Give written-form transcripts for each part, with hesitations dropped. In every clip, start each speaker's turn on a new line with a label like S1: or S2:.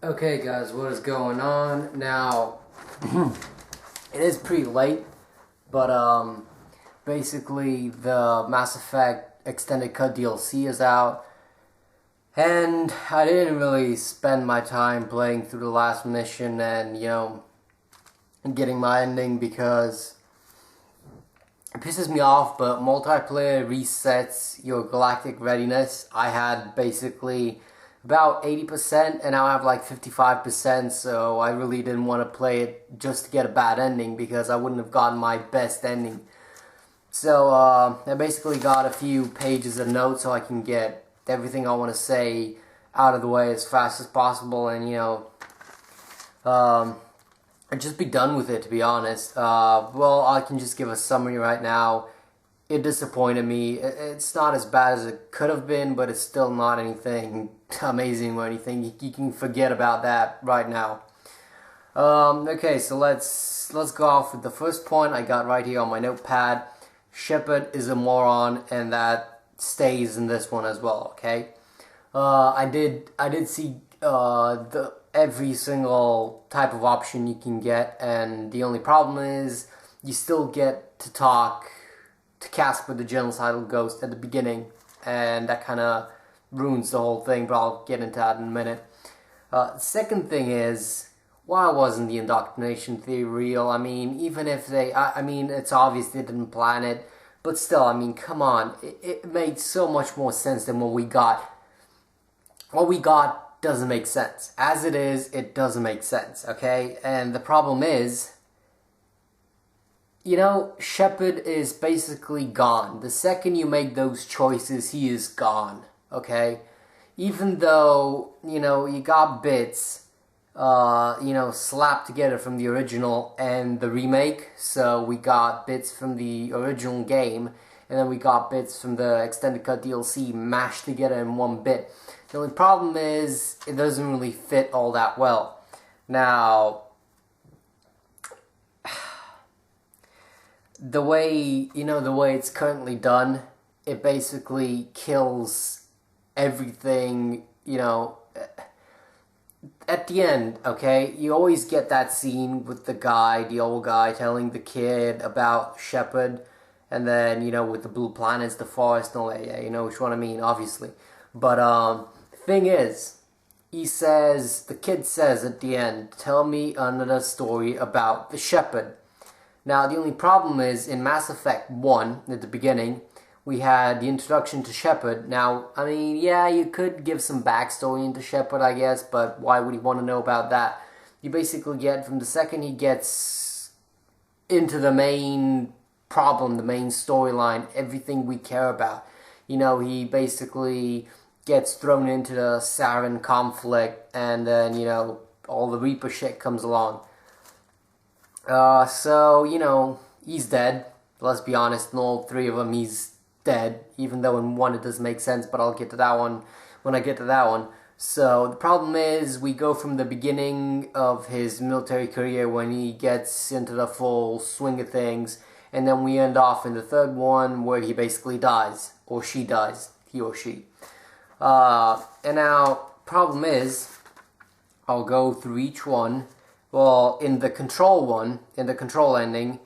S1: Okay guys, what is going on? Now, it is pretty late, but basically the Mass Effect Extended Cut DLC is out, and I didn't really spend my time playing through the last mission and, getting my ending because it pisses me off, but multiplayer resets your galactic readiness. I had basically about 80% and now I have like 55%, so I really didn't want to play it just to get a bad ending because I wouldn't have gotten my best ending. So I basically got a few pages of notes so I can get everything I want to say out of the way as fast as possible and, just be done with it, to be honest. Well, I can just give a summary right now. It disappointed me. It's not as bad as it could have been, but it's still not anything amazing or anything. You can forget about that right now. Okay, so let's go off with the first point I got right here on my notepad. Shepard is a moron, and that stays in this one as well. Okay, I did see every single type of option you can get, and the only problem is you still get to talk to Casper the genocidal ghost at the beginning, and that kind of ruins the whole thing, but I'll get into that in a minute. Second thing is, why wasn't the indoctrination theory real? I mean, even if they, I mean, it's obvious they didn't plan it, but still, I mean, come on, it made so much more sense than what we got. What we got doesn't make sense. As it is, it doesn't make sense, okay? And the problem is, Shepard is basically gone. The second you make those choices, he is gone, okay? Even though, you got bits, slapped together from the original and the remake. So we got bits from the original game, and then we got bits from the Extended Cut DLC mashed together in one bit. The only problem is, it doesn't really fit all that well. Now, the way it's currently done, it basically kills everything, at the end, okay? You always get that scene with the old guy telling the kid about Shepard, and then, with the blue planets, the forest, and all that, yeah, you know which one I mean, obviously. But, the thing is, the kid says at the end, tell me another story about the Shepard. Now, the only problem is, in Mass Effect 1, at the beginning, we had the introduction to Shepard. Now, I mean, yeah, you could give some backstory into Shepard, I guess, but why would you want to know about that? You basically get, from the second he gets into the main problem, the main storyline, everything we care about. He basically gets thrown into the Saren conflict, and then, all the Reaper shit comes along. So, he's dead. Let's be honest, in all three of them, he's dead. Even though in one it doesn't make sense, but I'll get to that one when I get to that one. So, the problem is, we go from the beginning of his military career when he gets into the full swing of things, and then we end off in the third one where he basically dies. Or she dies. He or she. And now, problem is, I'll go through each one. Well, in the control ending,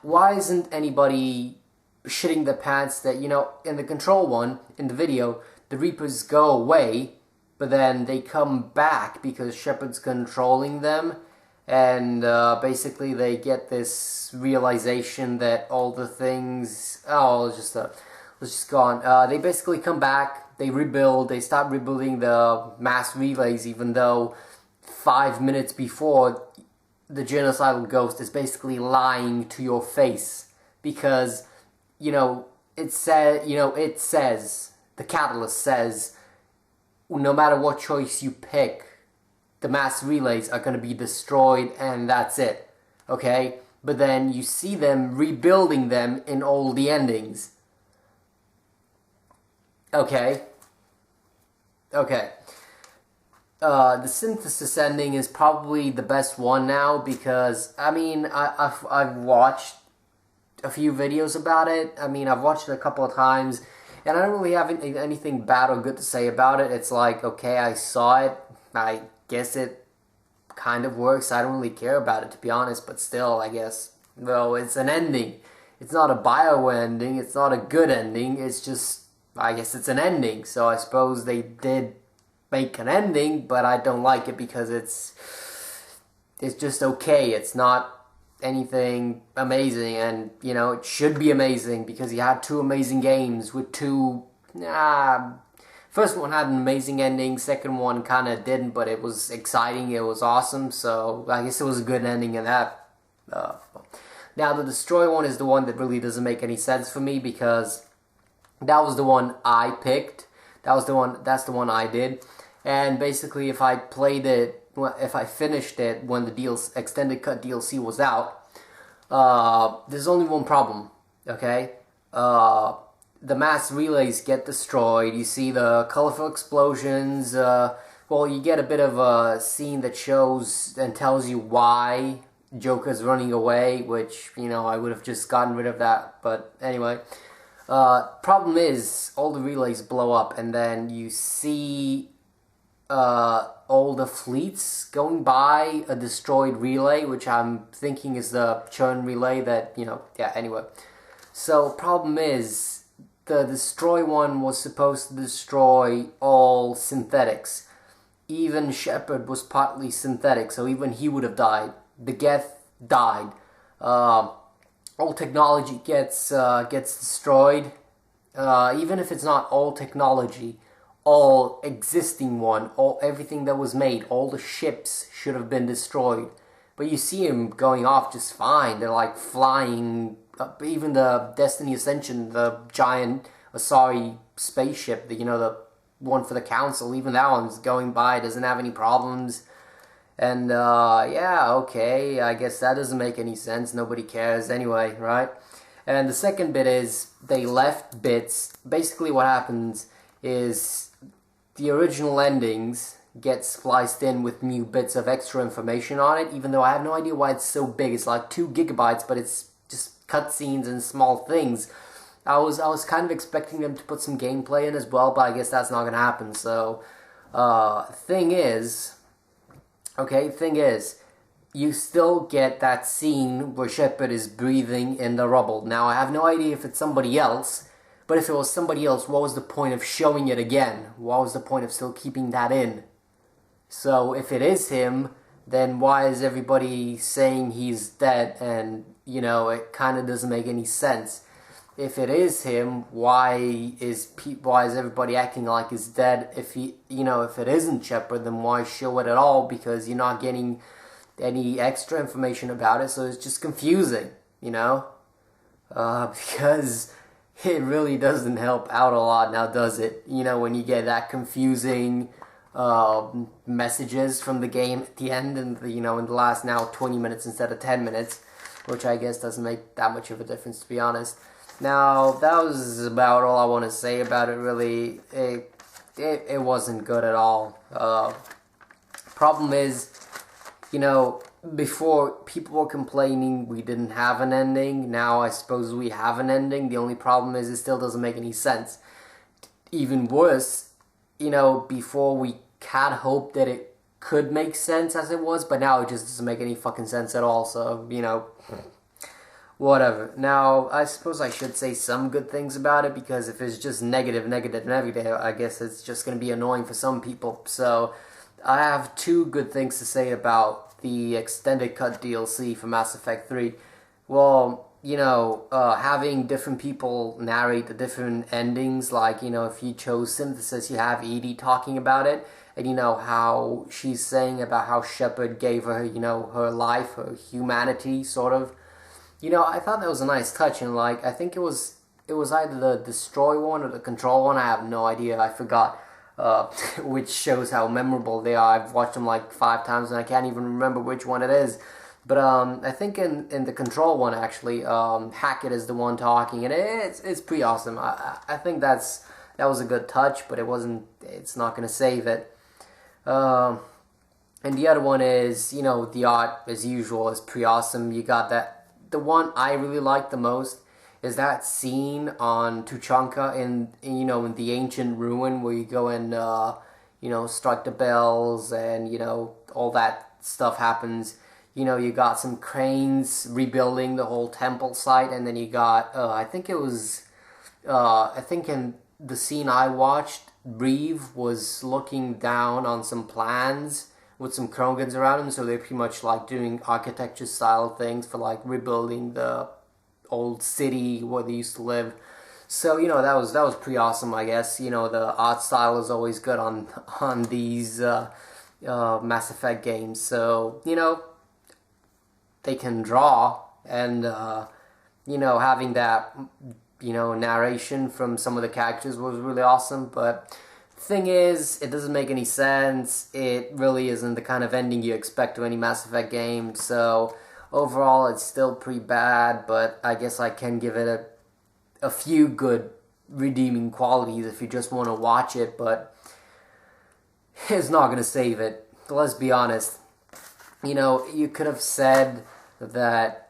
S1: why isn't anybody shitting their pants that, in the control one, in the video, the Reapers go away, but then they come back because Shepard's controlling them, and basically they get this realization that all the things, let's just go on. They basically come back, they rebuild, they start rebuilding the mass relays, even though 5 minutes before, the genocidal ghost is basically lying to your face because, it says, the catalyst says, no matter what choice you pick, the mass relays are going to be destroyed and that's it, okay? But then you see them rebuilding them in all the endings. Okay. The synthesis ending is probably the best one now because, I mean, I've watched a few videos about it. I mean, I've watched it a couple of times, And I don't really have anything bad or good to say about it. It's like, okay, I saw it. I guess it kind of works. I don't really care about it, to be honest, but still, I guess, well, it's an ending. It's not a BioWare ending. It's not a good ending. It's just, I guess it's an ending. So I suppose they did make an ending, but I don't like it because it's just okay. It's not anything amazing, and it should be amazing because he had two amazing games with two. First one had an amazing ending. Second one kind of didn't, but it was exciting. It was awesome. So I guess it was a good ending in that. Now the Destroy one is the one that really doesn't make any sense for me because that was the one I picked. That's the one I did. And basically, if I played it, if I finished it when the extended cut DLC was out, there's only one problem. Okay, the mass relays get destroyed. You see the colorful explosions. Well, you get a bit of a scene that shows and tells you why Joker's running away, which I would have just gotten rid of that. But anyway. Problem is, all the relays blow up, and then you see all the fleets going by a destroyed relay, which I'm thinking is the churn relay that, anyway. So, problem is, the Destroy one was supposed to destroy all synthetics. Even Shepard was partly synthetic, so even he would have died. The Geth died. All technology gets destroyed. Even if it's not all technology, all existing one, everything that was made, all the ships should have been destroyed. But you see them going off just fine. They're like flying. Even the Destiny Ascension, the giant Asari spaceship, the one for the Council, even that one's going by, doesn't have any problems. And, okay, I guess that doesn't make any sense. Nobody cares anyway, right? And the second bit is they left bits. Basically what happens is the original endings get spliced in with new bits of extra information on it, even though I have no idea why it's so big. It's like 2 gigabytes, but it's just cutscenes and small things. I was kind of expecting them to put some gameplay in as well, but I guess that's not going to happen. So, thing is, you still get that scene where Shepard is breathing in the rubble. Now, I have no idea if it's somebody else, but if it was somebody else, what was the point of showing it again? What was the point of still keeping that in? So, if it is him, then why is everybody saying he's dead? And, it kind of doesn't make any sense. If it is him, why is everybody acting like he's dead? If if it isn't Shepard, then why show it at all? Because you're not getting any extra information about it, so it's just confusing, because it really doesn't help out a lot now, does it? When you get that confusing messages from the game at the end, and in the last now 20 minutes instead of 10 minutes, which I guess doesn't make that much of a difference, to be honest. Now, that was about all I want to say about it, really. It wasn't good at all. Problem is, before people were complaining we didn't have an ending. Now I suppose we have an ending. The only problem is it still doesn't make any sense. Even worse, before we had hoped that it could make sense as it was, but now it just doesn't make any fucking sense at all. So, whatever. Now, I suppose I should say some good things about it, because if it's just negative, I guess it's just going to be annoying for some people. So, I have 2 good things to say about the extended cut DLC for Mass Effect 3. Well, having different people narrate the different endings, like, if you chose Synthesis, you have Edie talking about it, and how she's saying about how Shepard gave her, her life, her humanity, sort of. I thought that was a nice touch, and I think it was either the Destroy one or the Control one. I have no idea. I forgot. Which shows how memorable they are. I've watched them 5 times, and I can't even remember which one it is. But I think in the Control one, actually, Hackett is the one talking, and it's pretty awesome. I think that was a good touch, but it's not going to save it. And the other one is, the art, as usual, is pretty awesome. You got that. The one I really like the most is that scene on Tuchanka in the ancient ruin where you go and strike the bells and all that stuff happens. You got some cranes rebuilding the whole temple site, and then you got I think in the scene I watched, Reeve was looking down on some plans with some Krogans around him, so they're pretty much like doing architecture style things for like rebuilding the old city where they used to live. So that was pretty awesome, I guess. The art style is always good on these Mass Effect games. So they can draw, and having that narration from some of the characters was really awesome. But the thing is, it doesn't make any sense. It really isn't the kind of ending you expect to any Mass Effect game. So overall, it's still pretty bad, but I guess I can give it a few good redeeming qualities if you just want to watch it, but it's not going to save it. Let's be honest. You could have said that,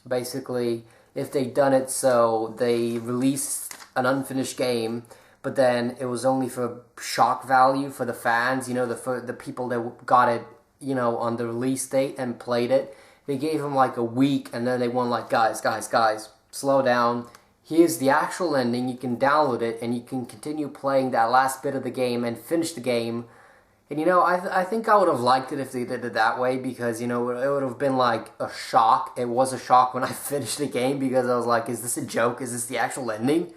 S1: basically, if they'd done it so they released an unfinished game, but then it was only for shock value for the fans, the people that got it, on the release date and played it. They gave them like a week, and then they went like, guys, slow down. Here's the actual ending. You can download it, and you can continue playing that last bit of the game and finish the game. And I think I would have liked it if they did it that way, because it would have been like a shock. It was a shock when I finished the game, because I was like, is this a joke? Is this the actual ending?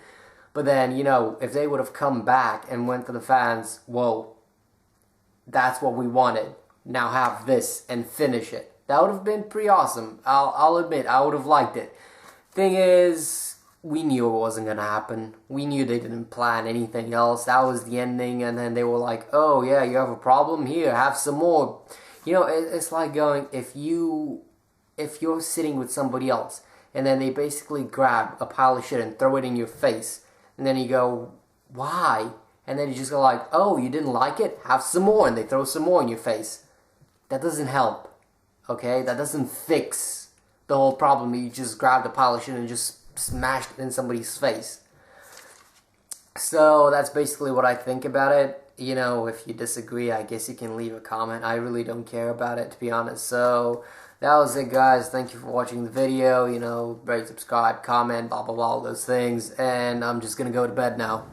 S1: But then, if they would have come back and went to the fans, whoa, that's what we wanted. Now have this and finish it. That would have been pretty awesome. I'll admit, I would have liked it. Thing is, we knew it wasn't going to happen. We knew they didn't plan anything else. That was the ending, and then they were like, oh yeah, you have a problem? Here, have some more. It's like going, if you're sitting with somebody else, and then they basically grab a pile of shit and throw it in your face, and then you go, why? And then you just go like, oh, you didn't like it? Have some more, and they throw some more in your face. That doesn't help. Okay, that doesn't fix the whole problem. You just grabbed a pile of shit and just smashed it in somebody's face. So that's basically what I think about it. If you disagree, I guess you can leave a comment. I really don't care about it, to be honest. So that was it, guys. Thank you for watching the video. Rate, subscribe, comment, blah, blah, blah, all those things. And I'm just going to go to bed now.